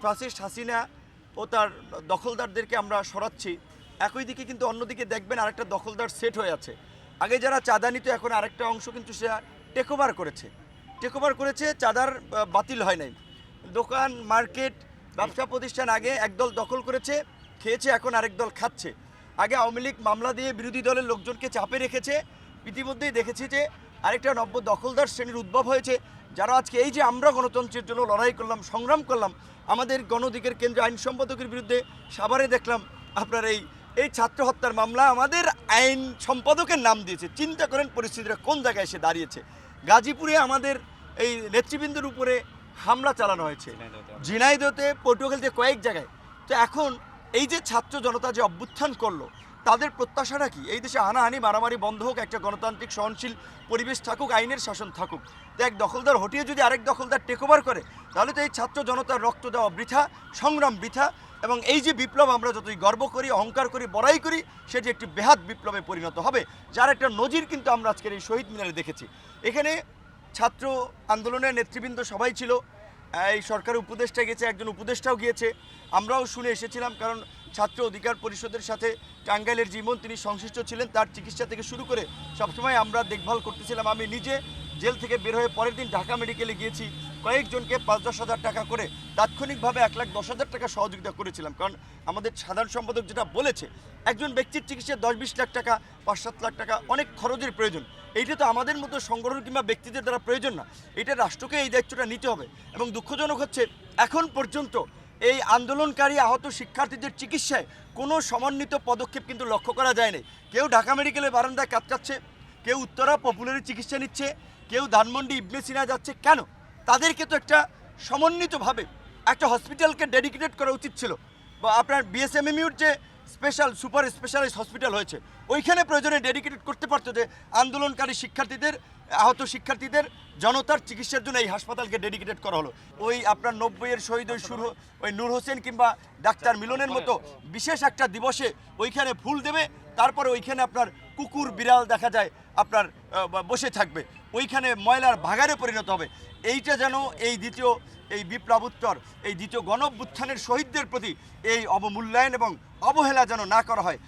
Fascist Hasina ও তার দখলদারদেরকে আমরা সরাচ্ছি, একই দিকে কিন্তু অন্যদিকে দেখবেন আরেকটা দখলদার সেট হয়ে আছে। আগে যারা চাঁদা নিত এখন আরেকটা অংশ কিন্তু সেটা টেকওভার করেছে, চাঁদার বাতিল হয় নাই। দোকান মার্কেট ব্যবসা প্রতিষ্ঠান আগে একদল দখল করেছে, খেয়েছে, এখন আরেক দল খাচ্ছে। আগে আওয়ামী লীগ মামলা দিয়ে বিরোধী দলের লোকজনকে চাপে রেখেছে, ইতিমধ্যেই দেখেছি যে আরেকটা নব্য দখলদার শ্রেণীর উদ্ভব হয়েছে, যারা আজকে এই যে আমরা গণতন্ত্রের জন্য লড়াই করলাম, সংগ্রাম করলাম, আমাদের গণ অধিকার কেন্দ্র আইন সম্পাদকের বিরুদ্ধে সাভারে দেখলাম আপনার এই ছাত্র হত্যার মামলা আমাদের আইন সম্পাদকের নাম দিয়েছে। চিন্তা করেন পরিস্থিতিটা কোন জায়গায় এসে দাঁড়িয়েছে। গাজীপুরে আমাদের এই নেতৃবৃন্দের উপরে হামলা চালানো হয়েছে, ঝিনাইদহতে, পটুয়াখালীতে, কয়েক জায়গায়। তো এখন এই যে ছাত্র জনতা যে অভ্যুত্থান করলো, তাদের প্রত্যাশাটা কি? এই দেশে হানাহানি মারামারি বন্ধ হোক, একটা গণতান্ত্রিক সহনশীল পরিবেশ থাকুক, আইনের শাসন থাকুক। তো এক দখলদার হটিয়ে যদি আরেক দখলদার টেকওভার করে, তাহলে তো এই ছাত্র জনতার রক্ত দেওয়া বৃথা, সংগ্রাম বৃথা। এবং এই যে বিপ্লব আমরা যতই গর্ব করি, অহংকার করি, বড়াই করি, সেটি একটি বেহাত বিপ্লবে পরিণত হবে, যার একটা নজির কিন্তু আমরা আজকের এই শহীদ মিনারে দেখেছি। এখানে ছাত্র আন্দোলনের নেতৃবৃন্দ সবাই ছিল, এই সরকারের উপদেষ্টা গেছে, একজন উপদেষ্টাও গিয়েছে, আমরাও শুনে এসেছিলাম। কারণ ছাত্র অধিকার পরিষদের সাথে টাঙ্গাইলের জীবন, তিনি সংশ্লিষ্ট ছিলেন, তার চিকিৎসা থেকে শুরু করে সবসময় আমরা দেখভাল করতেছিলাম। আমি নিজে জেল থেকে বের হয়ে পরের দিন ঢাকা মেডিকেলে গিয়েছি, কয়েকজনকে ৫-১০ হাজার টাকা করে তাৎক্ষণিকভাবে ১,১০,০০০ টাকা সহযোগিতা করেছিলাম। কারণ আমাদের সাধারণ সম্পাদক যেটা বলেছে, একজন ব্যক্তির চিকিৎসায় ১০-২০ লাখ টাকা, ৫-৭ লাখ টাকা অনেক খরচের প্রয়োজন। এইটা তো আমাদের মতো সংগঠন কিংবা ব্যক্তিদের দ্বারা প্রয়োজন না, এটা রাষ্ট্রকে এই দায়িত্বটা নিতে হবে। এবং দুঃখজনক হচ্ছে এখন পর্যন্ত এই আন্দোলনকারী আহত শিক্ষার্থীদের চিকিৎসায় কোনো সমন্বিত পদক্ষেপ কিন্তু লক্ষ্য করা যায়নি। কেউ ঢাকা মেডিকেলের বারান্দায় কাতরাচ্ছে, কেউ উত্তরা পপুলারি চিকিৎসা নিচ্ছে, কেউ ধানমন্ডি ইবনে সিনা যাচ্ছে। কেন? তাদেরকে তো একটা সমন্বিতভাবে একটা হসপিটালকে ডেডিকেটেড করা উচিত ছিল। বা আপনার বিএসএমএমইউর যে স্পেশাল সুপার স্পেশালাইজড হসপিটাল হয়েছে, ওইখানে প্রয়োজনে ডেডিকেটেড করতে পারতো যে আন্দোলনকারী শিক্ষার্থীদের, আহত শিক্ষার্থীদের, জনতার চিকিৎসার জন্য এই হাসপাতালকে ডেডিকেটেড করা হলো। ওই আপনার ৯০-এর শহীদ ওই নূর হোসেন কিংবা ডাক্তার মিলনের মতো বিশেষ একটা দিবসে ওইখানে ফুল দেবে, তারপরে ওইখানে আপনার কুকুর বিড়াল দেখা যায় আপনার বসে থাকবে, ওইখানে ময়লার ভাগাড়ে পরিণত হবে। এইটা যেন এই বিপ্লবোত্তর এই দ্বিতীয় গণ অভ্যুত্থানের শহীদদের প্রতি এই অবমূল্যায়ন এবং অবহেলা যেন না করা হয়।